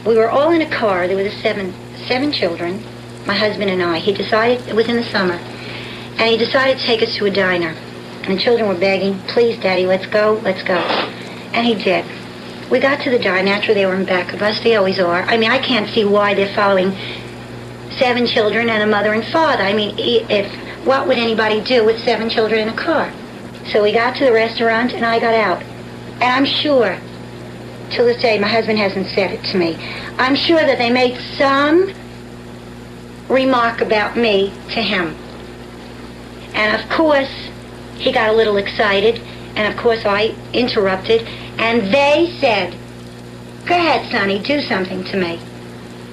We were all in a car. There was seven children, my husband and I. He decided, it was in the summer, and he decided to take us to a diner. And the children were begging, please, Daddy, let's go, let's go. And he did. We got to the diner. Naturally, they were in back of us. They always are. I mean, I can't see why they're following 7 children and a mother and father. I mean, what would anybody do with 7 children in a car? So we got to the restaurant, and I got out. And I'm sure, till this day, my husband hasn't said it to me, I'm sure that they made some remark about me to him. And of course, he got a little excited, and of course I interrupted, and they said, go ahead, Sonny, do something to me.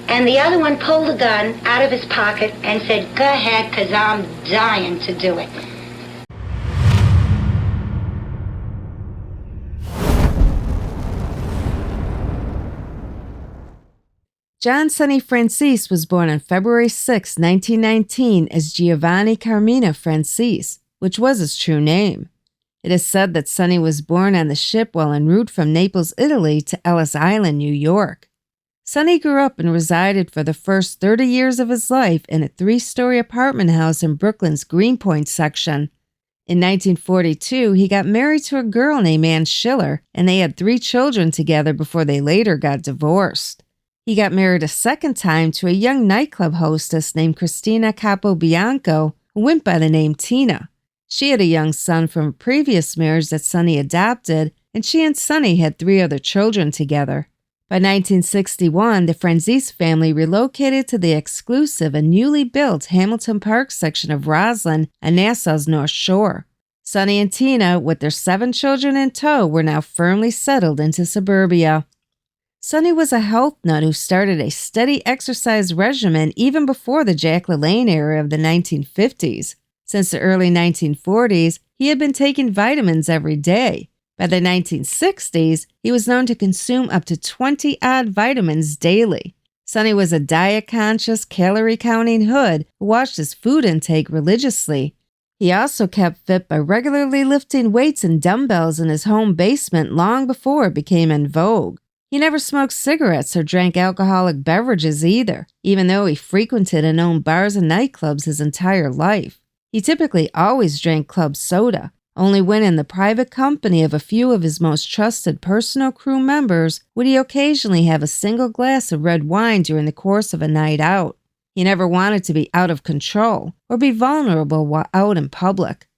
And the other one pulled a gun out of his pocket and said, go ahead, 'cause I'm dying to do it. John Sonny Franzese was born on February 6, 1919 as Giovanni Carmine Franzese, which was his true name. It is said that Sonny was born on the ship while en route from Naples, Italy to Ellis Island, New York. Sonny grew up and resided for the first 30 years of his life in a 3-story apartment house in Brooklyn's Greenpoint section. In 1942, he got married to a girl named Ann Schiller, and they had 3 children together before they later got divorced. He got married a second time to a young nightclub hostess named Cristina Capobianco, who went by the name Tina. She had a young son from a previous marriage that Sonny adopted, and she and Sonny had 3 other children together. By 1961, the Franzese family relocated to the exclusive and newly built Hamilton Park section of Roslyn on Nassau's North Shore. Sonny and Tina, with their 7 children in tow, were now firmly settled into suburbia. Sonny was a health nut who started a steady exercise regimen even before the Jack LaLanne era of the 1950s. Since the early 1940s, he had been taking vitamins every day. By the 1960s, he was known to consume up to 20-odd vitamins daily. Sonny was a diet-conscious, calorie-counting hood who watched his food intake religiously. He also kept fit by regularly lifting weights and dumbbells in his home basement long before it became in vogue. He never smoked cigarettes or drank alcoholic beverages either, even though he frequented and owned bars and nightclubs his entire life. He typically always drank club soda. Only when in the private company of a few of his most trusted personal crew members would he occasionally have a single glass of red wine during the course of a night out. He never wanted to be out of control or be vulnerable while out in public.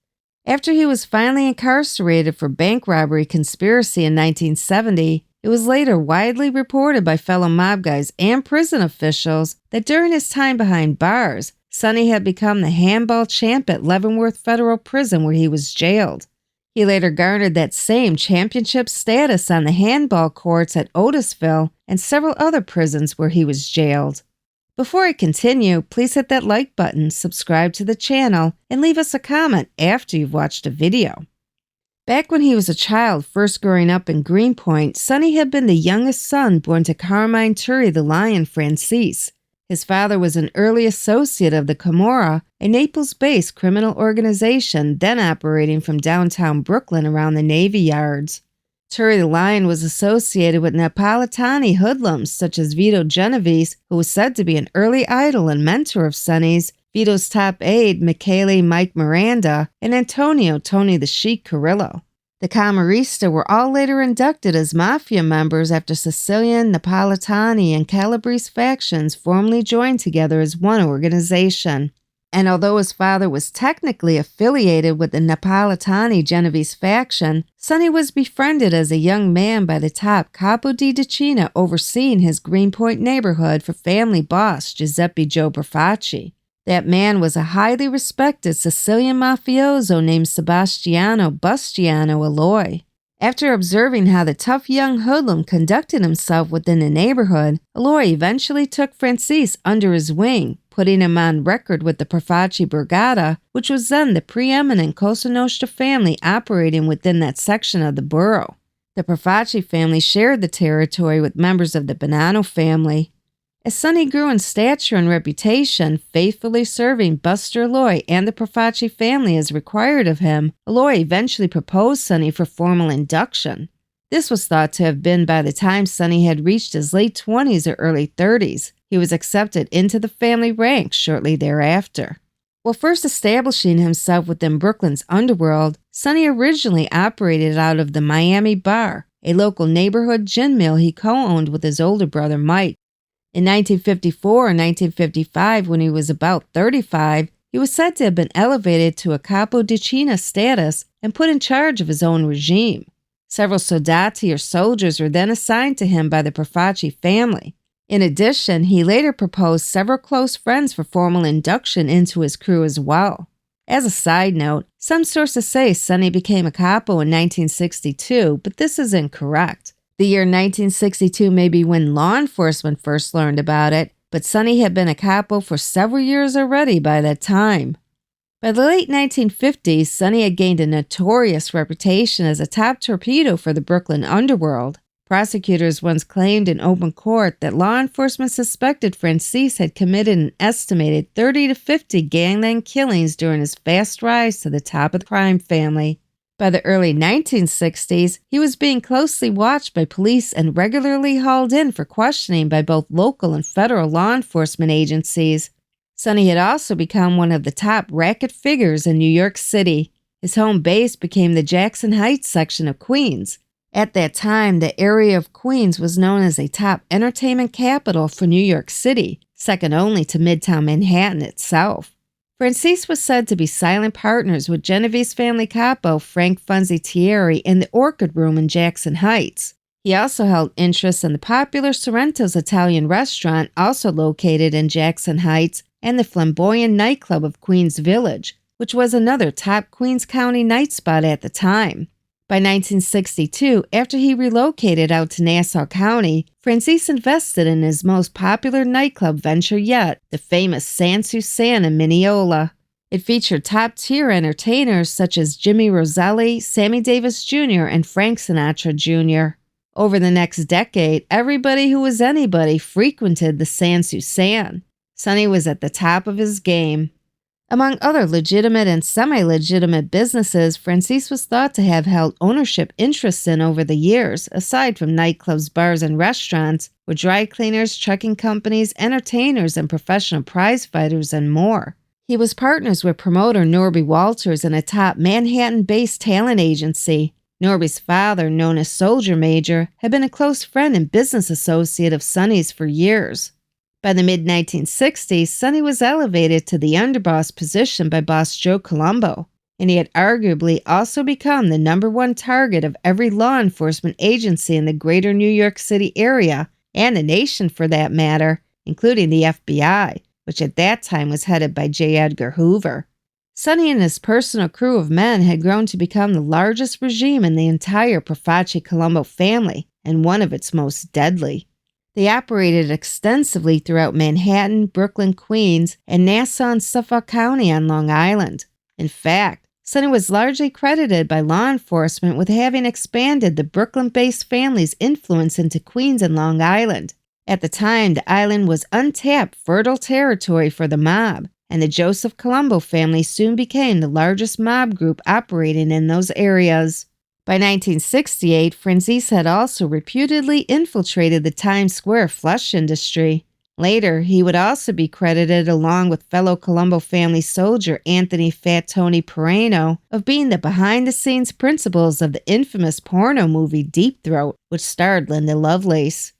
After he was finally incarcerated for bank robbery conspiracy in 1970, it was later widely reported by fellow mob guys and prison officials that during his time behind bars, Sonny had become the handball champ at Leavenworth Federal Prison where he was jailed. He later garnered that same championship status on the handball courts at Otisville and several other prisons where he was jailed. Before I continue, please hit that like button, subscribe to the channel, and leave us a comment after you've watched a video. Back when he was a child first growing up in Greenpoint, Sonny had been the youngest son born to Carmine Persico the Lion Franzese. His father was an early associate of the Camorra, a Naples-based criminal organization then operating from downtown Brooklyn around the Navy Yards. Persico the Lion was associated with Napolitani hoodlums such as Vito Genovese, who was said to be an early idol and mentor of Sonny's, Vito's top aide, Michele Mike Miranda, and Antonio Tony the Sheik Carrillo. The Camorrista were all later inducted as Mafia members after Sicilian, Napolitani, and Calabrese factions formally joined together as one organization. And although his father was technically affiliated with the Napolitani Genovese faction, Sonny was befriended as a young man by the top Capo di Decina overseeing his Greenpoint neighborhood for family boss Giuseppe Joe Profaci. That man was a highly respected Sicilian mafioso named Sebastiano Bustiano Aloi. After observing how the tough young hoodlum conducted himself within the neighborhood, Aloi eventually took Franzese under his wing, putting him on record with the Profaci Brigata, which was then the preeminent Cosa Nostra family operating within that section of the borough. The Profaci family shared the territory with members of the Bonanno family. As Sonny grew in stature and reputation, faithfully serving Buster Aloi and the Profaci family as required of him, Aloi eventually proposed Sonny for formal induction. This was thought to have been by the time Sonny had reached his late 20s or early 30s. He was accepted into the family ranks shortly thereafter. While first establishing himself within Brooklyn's underworld, Sonny originally operated out of the Miami Bar, a local neighborhood gin mill he co-owned with his older brother Mike. In 1954 and 1955, when he was about 35, he was said to have been elevated to a capo di cena status and put in charge of his own regime. Several soldati or soldiers were then assigned to him by the Profaci family. In addition, he later proposed several close friends for formal induction into his crew as well. As a side note, some sources say Sonny became a capo in 1962, but this is incorrect. The year 1962 may be when law enforcement first learned about it, but Sonny had been a capo for several years already by that time. By the late 1950s, Sonny had gained a notorious reputation as a top torpedo for the Brooklyn underworld. Prosecutors once claimed in open court that law enforcement suspected Franzese had committed an estimated 30 to 50 gangland killings during his fast rise to the top of the crime family. By the early 1960s, he was being closely watched by police and regularly hauled in for questioning by both local and federal law enforcement agencies. Sonny had also become one of the top racket figures in New York City. His home base became the Jackson Heights section of Queens. At that time, the area of Queens was known as a top entertainment capital for New York City, second only to Midtown Manhattan itself. Franzese was said to be silent partners with Genovese family capo Frank Funzi Thierry in the Orchid Room in Jackson Heights. He also held interests in the popular Sorrento's Italian restaurant, also located in Jackson Heights, and the flamboyant nightclub of Queens Village, which was another top Queens County night spot at the time. By 1962, after he relocated out to Nassau County, Franzese invested in his most popular nightclub venture yet, the famous San Susan in Mineola. It featured top-tier entertainers such as Jimmy Roselli, Sammy Davis Jr., and Frank Sinatra Jr. Over the next decade, everybody who was anybody frequented the San Susan. Sonny was at the top of his game. Among other legitimate and semi-legitimate businesses, Franzese was thought to have held ownership interests in over the years, aside from nightclubs, bars, and restaurants, were dry cleaners, trucking companies, entertainers, and professional prize fighters, and more. He was partners with promoter Norby Walters in a top Manhattan-based talent agency. Norby's father, known as Soldier Major, had been a close friend and business associate of Sonny's for years. By the mid-1960s, Sonny was elevated to the underboss position by boss Joe Colombo, and he had arguably also become the #1 target of every law enforcement agency in the greater New York City area, and the nation for that matter, including the FBI, which at that time was headed by J. Edgar Hoover. Sonny and his personal crew of men had grown to become the largest regime in the entire Profaci Colombo family, and one of its most deadly. They operated extensively throughout Manhattan, Brooklyn, Queens, and Nassau and Suffolk County on Long Island. In fact, Sonny was largely credited by law enforcement with having expanded the Brooklyn-based family's influence into Queens and Long Island. At the time, the island was untapped, fertile territory for the mob, and the Joseph Colombo family soon became the largest mob group operating in those areas. By 1968, Franzese had also reputedly infiltrated the Times Square flush industry. Later, he would also be credited, along with fellow Colombo family soldier Anthony Fat Tony Perrano, of being the behind-the-scenes principals of the infamous porno movie Deep Throat, which starred Linda Lovelace.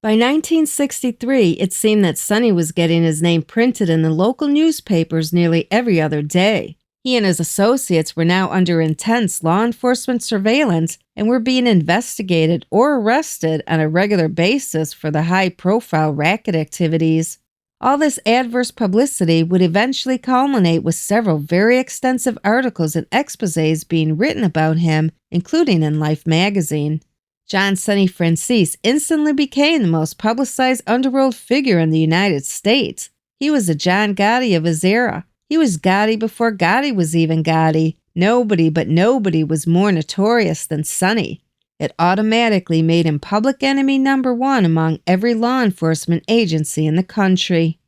By 1963, it seemed that Sonny was getting his name printed in the local newspapers nearly every other day. He and his associates were now under intense law enforcement surveillance and were being investigated or arrested on a regular basis for the high-profile racket activities. All this adverse publicity would eventually culminate with several very extensive articles and exposés being written about him, including in Life magazine. John Sonny Franzese instantly became the most publicized underworld figure in the United States. He was the John Gotti of his era. He was Gotti before Gotti was even Gotti. Nobody was more notorious than Sonny. It automatically made him public enemy #1 among every law enforcement agency in the country.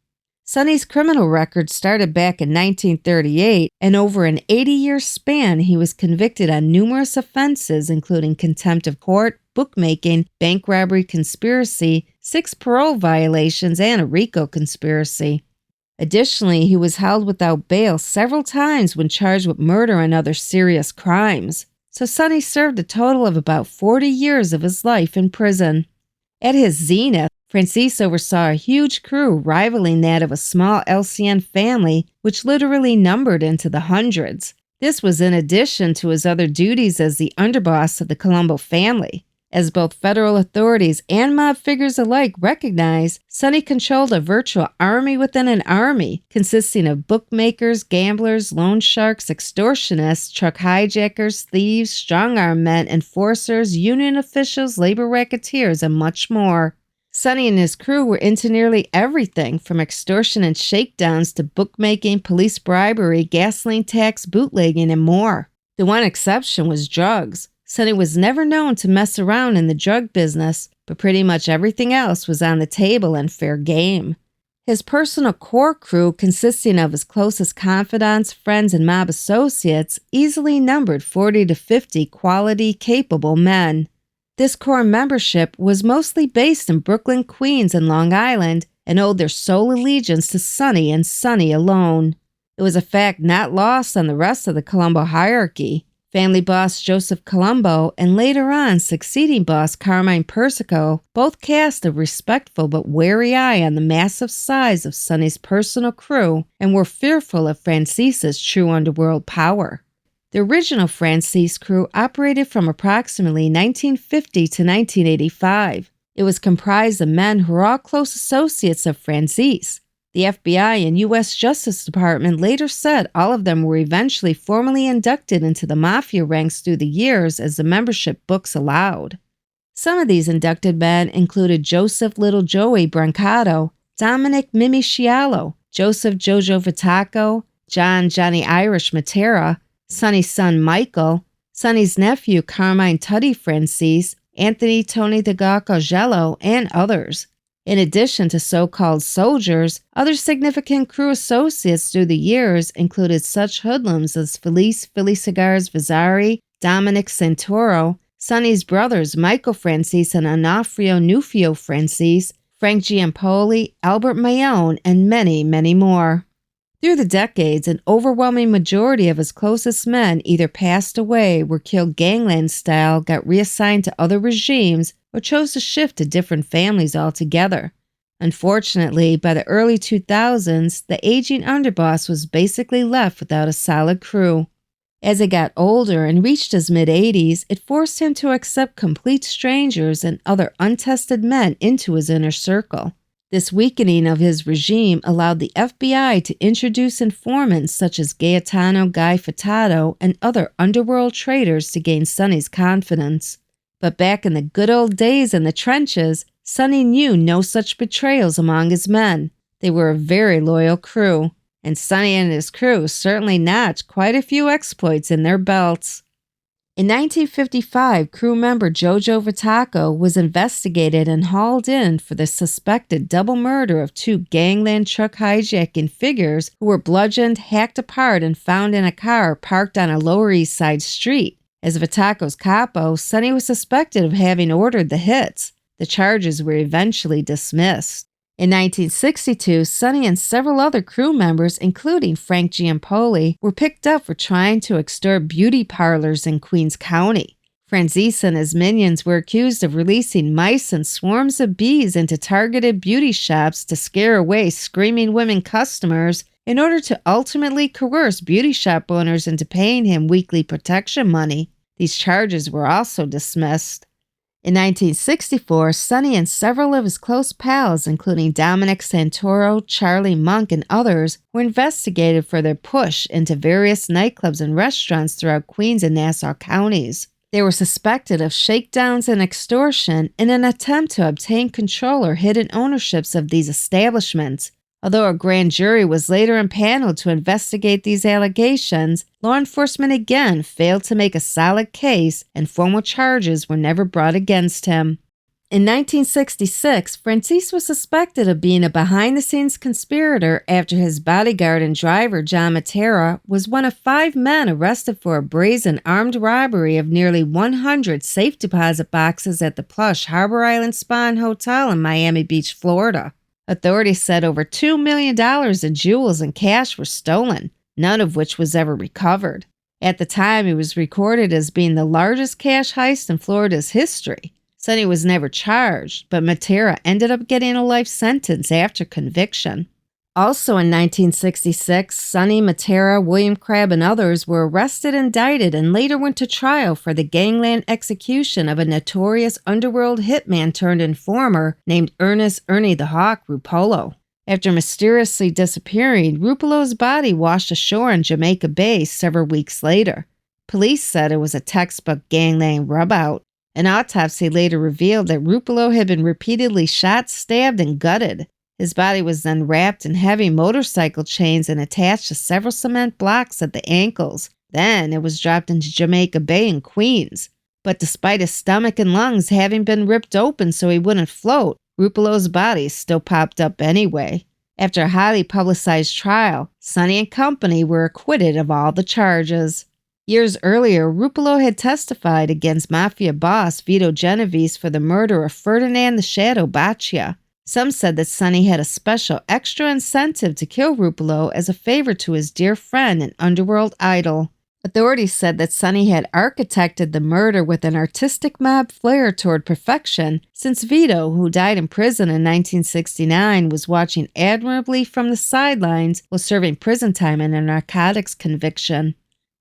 Sonny's criminal record started back in 1938, and over an 80-year span, he was convicted on numerous offenses, including contempt of court, bookmaking, bank robbery conspiracy, 6 parole violations, and a RICO conspiracy. Additionally, he was held without bail several times when charged with murder and other serious crimes. So Sonny served a total of about 40 years of his life in prison. At his zenith, Franzese oversaw a huge crew rivaling that of a small LCN family, which literally numbered into the hundreds. This was in addition to his other duties as the underboss of the Colombo family. As both federal authorities and mob figures alike recognize, Sonny controlled a virtual army within an army, consisting of bookmakers, gamblers, loan sharks, extortionists, truck hijackers, thieves, strong-arm men, enforcers, union officials, labor racketeers, and much more. Sonny and his crew were into nearly everything from extortion and shakedowns to bookmaking, police bribery, gasoline tax, bootlegging, and more. The one exception was drugs. Sonny was never known to mess around in the drug business, but pretty much everything else was on the table and fair game. His personal core crew, consisting of his closest confidants, friends, and mob associates, easily numbered 40 to 50 quality, capable men. This core membership was mostly based in Brooklyn, Queens, and Long Island, and owed their sole allegiance to Sonny and Sonny alone. It was a fact not lost on the rest of the Colombo hierarchy. Family boss Joseph Colombo and later on succeeding boss Carmine Persico both cast a respectful but wary eye on the massive size of Sonny's personal crew and were fearful of Franzese's true underworld power. The original Franzese crew operated from approximately 1950 to 1985. It was comprised of men who were all close associates of Franzese. The FBI and U.S. Justice Department later said all of them were eventually formally inducted into the Mafia ranks through the years as the membership books allowed. Some of these inducted men included Joseph Little Joey Brancato, Dominick Mimi Sciallo, Joseph JoJo Vitacco, John Johnny Irish Matera, Sonny's son Michael, Sonny's nephew Carmine Tuddy Franzese, Anthony Tony the Gawk Augello, and others. In addition to so-called soldiers, other significant crew associates through the years included such hoodlums as Felice Philly Cigars Vazzari, Dominick Santoro, Sonny's brothers Michael Franzese and Onofrio Nufio Franzese, Frank Giampoli, Albert Mayone, and many, many more. Through the decades, an overwhelming majority of his closest men either passed away, were killed gangland style, got reassigned to other regimes, or chose to shift to different families altogether. Unfortunately, by the early 2000s, the aging underboss was basically left without a solid crew. As he got older and reached his mid-80s, it forced him to accept complete strangers and other untested men into his inner circle. This weakening of his regime allowed the FBI to introduce informants such as Gaetano Guy Furtado and other underworld traitors to gain Sonny's confidence. But back in the good old days in the trenches, Sonny knew no such betrayals among his men. They were a very loyal crew, and Sonny and his crew certainly notched quite a few exploits in their belts. In 1955, crew member JoJo Vitacco was investigated and hauled in for the suspected double murder of 2 gangland truck hijacking figures who were bludgeoned, hacked apart, and found in a car parked on a Lower East Side street. As Vitacco's capo, Sonny was suspected of having ordered the hits. The charges were eventually dismissed. In 1962, Sonny and several other crew members, including Frank Giampoli, were picked up for trying to extort beauty parlors in Queens County. Franzese and his minions were accused of releasing mice and swarms of bees into targeted beauty shops to scare away screaming women customers in order to ultimately coerce beauty shop owners into paying him weekly protection money. These charges were also dismissed. In 1964, Sonny and several of his close pals, including Dominick Santoro, Charlie Monk, and others, were investigated for their push into various nightclubs and restaurants throughout Queens and Nassau counties. They were suspected of shakedowns and extortion in an attempt to obtain control or hidden ownerships of these establishments. Although a grand jury was later impaneled to investigate these allegations, law enforcement again failed to make a solid case and formal charges were never brought against him. In 1966, Franzese was suspected of being a behind-the-scenes conspirator after his bodyguard and driver, John Matera, was one of 5 men arrested for a brazen armed robbery of nearly 100 safe deposit boxes at the plush Harbor Island Spa and Hotel in Miami Beach, Florida. Authorities said over $2 million in jewels and cash were stolen, none of which was ever recovered. At the time, it was recorded as being the largest cash heist in Florida's history. Sonny was never charged, but Matera ended up getting a life sentence after conviction. Also in 1966, Sonny, Matera, William Crabb, and others were arrested, indicted, and later went to trial for the gangland execution of a notorious underworld hitman turned informer named Ernie the Hawk Rupolo. After mysteriously disappearing, Rupolo's body washed ashore in Jamaica Bay several weeks later. Police said it was a textbook gangland rub-out. An autopsy later revealed that Rupolo had been repeatedly shot, stabbed, and gutted. His body was then wrapped in heavy motorcycle chains and attached to several cement blocks at the ankles. Then it was dropped into Jamaica Bay in Queens. But despite his stomach and lungs having been ripped open so he wouldn't float, Rupolo's body still popped up anyway. After a highly publicized trial, Sonny and company were acquitted of all the charges. Years earlier, Rupolo had testified against Mafia boss Vito Genovese for the murder of Ferdinand the Shadow Baccia. Some said that Sonny had a special extra incentive to kill Rupolo as a favor to his dear friend and underworld idol. Authorities said that Sonny had architected the murder with an artistic mob flair toward perfection, since Vito, who died in prison in 1969, was watching admirably from the sidelines while serving prison time in a narcotics conviction.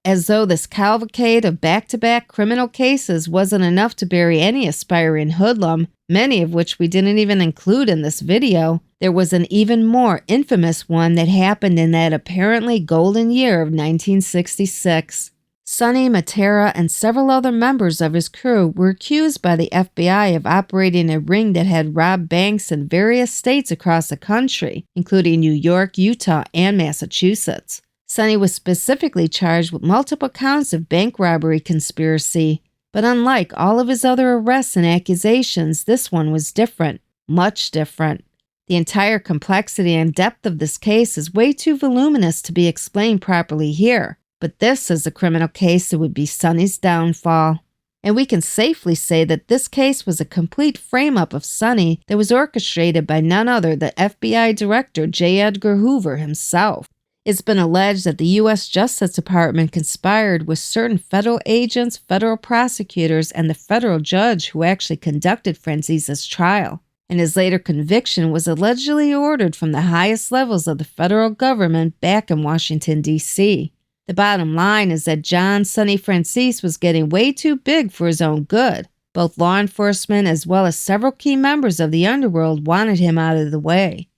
As though this cavalcade of back-to-back criminal cases wasn't enough to bury any aspiring hoodlum, many of which we didn't even include in this video, there was an even more infamous one that happened in that apparently golden year of 1966. Sonny, Matera, and several other members of his crew were accused by the FBI of operating a ring that had robbed banks in various states across the country, including New York, Utah, and Massachusetts. Sonny was specifically charged with multiple counts of bank robbery conspiracy, but unlike all of his other arrests and accusations, this one was different, much different. The entire complexity and depth of this case is way too voluminous to be explained properly here, but this is a criminal case that would be Sonny's downfall. And we can safely say that this case was a complete frame-up of Sonny that was orchestrated by none other than FBI Director J. Edgar Hoover himself. It's been alleged that the U.S. Justice Department conspired with certain federal agents, federal prosecutors, and the federal judge who actually conducted Franzese's trial, and his later conviction was allegedly ordered from the highest levels of the federal government back in Washington, D.C. The bottom line is that John Sonny Franzese was getting way too big for his own good. Both law enforcement as well as several key members of the underworld wanted him out of the way.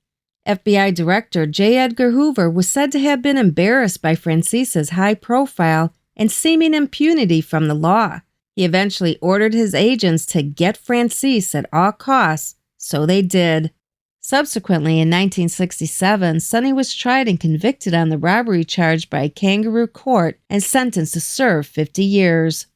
FBI Director J. Edgar Hoover was said to have been embarrassed by Franzese's high profile and seeming impunity from the law. He eventually ordered his agents to get Franzese at all costs, so they did. Subsequently, in 1967, Sonny was tried and convicted on the robbery charge by a kangaroo court and sentenced to serve 50 years.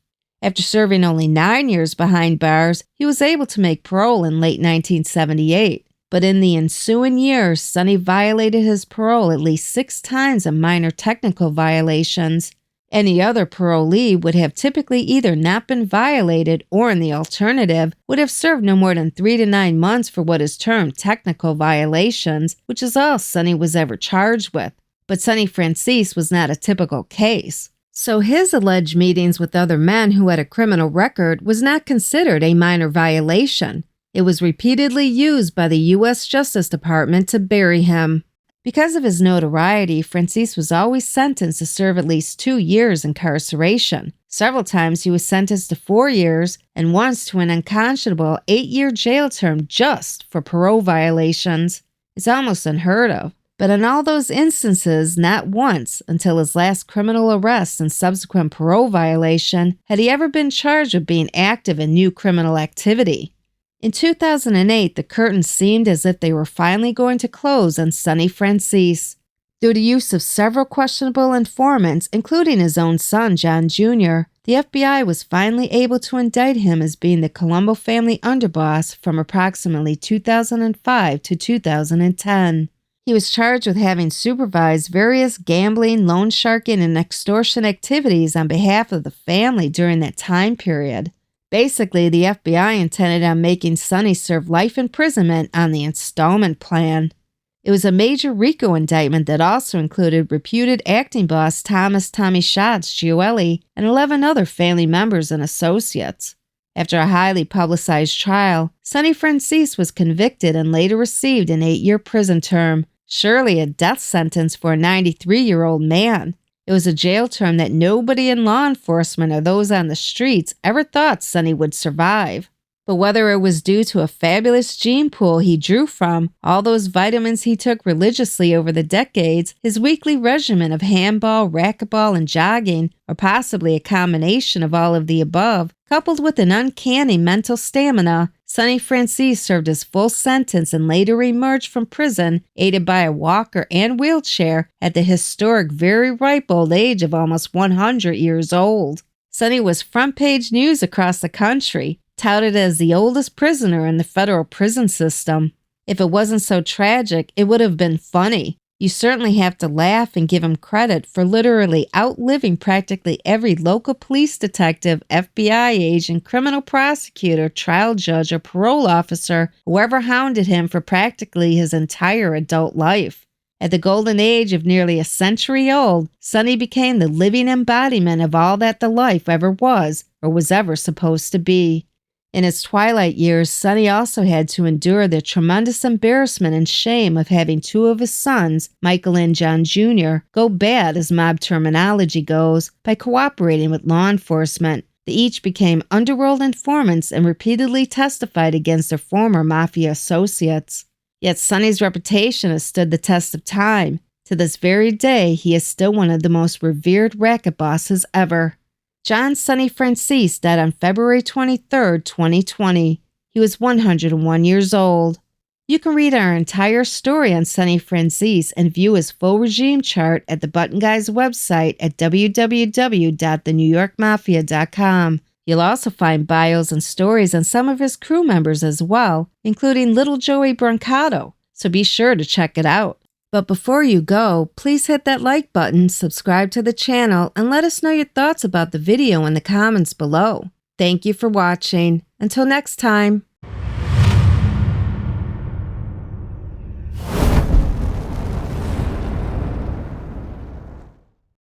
After serving only 9 years behind bars, he was able to make parole in late 1978. But in the ensuing years, Sonny violated his parole at least 6 times on minor technical violations. Any other parolee would have typically either not been violated or, in the alternative, would have served no more than 3 to 9 months for what is termed technical violations, which is all Sonny was ever charged with. But Sonny Franzese was not a typical case. So his alleged meetings with other men who had a criminal record was not considered a minor violation. It was repeatedly used by the U.S. Justice Department to bury him. Because of his notoriety, Franzese was always sentenced to serve at least 2 years incarceration. Several times he was sentenced to 4 years, and once to an unconscionable 8-year jail term just for parole violations. It's almost unheard of. But in all those instances, not once, until his last criminal arrest and subsequent parole violation, had he ever been charged with being active in new criminal activity. In 2008, the curtains seemed as if they were finally going to close on Sonny Franzese. Through the use of several questionable informants, including his own son, John Jr., the the FBI was finally able to indict him as being the Colombo family underboss from approximately 2005 to 2010. He was charged with having supervised various gambling, loan sharking, and extortion activities on behalf of the family during that time period. Basically, the FBI intended on making Sonny serve life imprisonment on the installment plan. It was a major RICO indictment that also included reputed acting boss Thomas "Tommy" Schatz Gioeli and 11 other family members and associates. After a highly publicized trial, Sonny Franzese was convicted and later received an 8-year prison term, surely a death sentence for a 93-year-old man. It was a jail term that nobody in law enforcement or those on the streets ever thought Sonny would survive. But whether it was due to a fabulous gene pool he drew from, all those vitamins he took religiously over the decades, his weekly regimen of handball, racquetball, and jogging, or possibly a combination of all of the above, coupled with an uncanny mental stamina, Sonny Franzese served his full sentence and later emerged from prison, aided by a walker and wheelchair, at the historic, very ripe old age of almost 100 years old. Sonny was front-page news across the country, touted as the oldest prisoner in the federal prison system. If it wasn't so tragic, it would have been funny. You certainly have to laugh and give him credit for literally outliving practically every local police detective, FBI agent, criminal prosecutor, trial judge, or parole officer who ever hounded him for practically his entire adult life. At the golden age of nearly a century old, Sonny became the living embodiment of all that the life ever was or was ever supposed to be. In his twilight years, Sonny also had to endure the tremendous embarrassment and shame of having 2 of his sons, Michael and John Jr., go bad, as mob terminology goes, by cooperating with law enforcement. They each became underworld informants and repeatedly testified against their former mafia associates. Yet Sonny's reputation has stood the test of time. To this very day, he is still one of the most revered racket bosses ever. John Sonny Franzese died on February 23, 2020. He was 101 years old. You can read our entire story on Sonny Franzese and view his full regime chart at the Button Guy's website at www.thenewyorkmafia.com. You'll also find bios and stories on some of his crew members as well, including Little Joey Brancato, so be sure to check it out. But before you go, please hit that like button, subscribe to the channel, and let us know your thoughts about the video in the comments below. Thank you for watching. Until next time.